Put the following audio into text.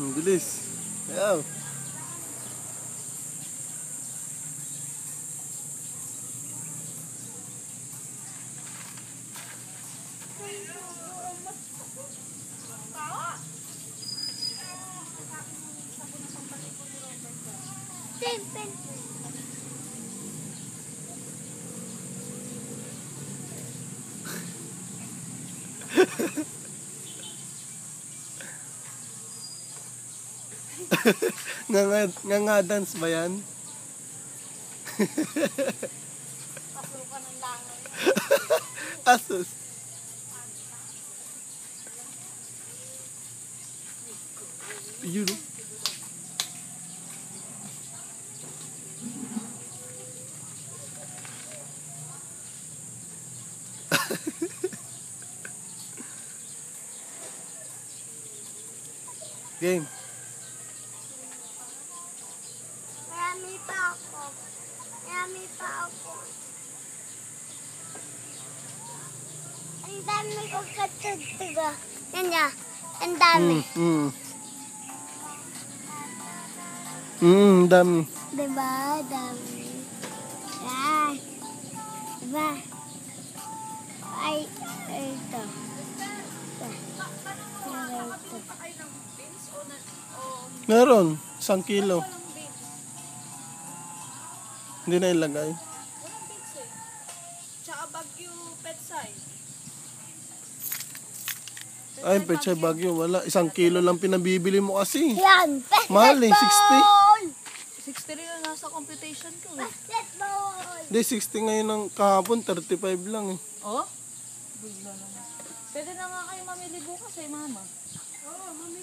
Ang bilis. Ayaw. nga dance ba yan? Pasukan ng langoy. Asus. Yun o. Game. Marami pa ako. Marami pa ako. Ang dami ko katugtuga. Yan niya. Ang dami. Dami. Diba? Dami. Yan. Diba? Ay, ito. Meron. 1 kilo. Hindi na ilagay. Walang beans eh. Tsaka Bagyo Petsay. Ay, Pechay Bagyo. Wala. 1 kilo lang pinabibili mo kasi. Yan. Mahal eh. 60. 60 rin yung nasa computation ko eh. Basketball. Hindi, 60 ngayon ng kahapon. 35 lang eh. Oh? Bigla naman. Pwede na nga kayo mamili bukas eh, mama. Oo, mami.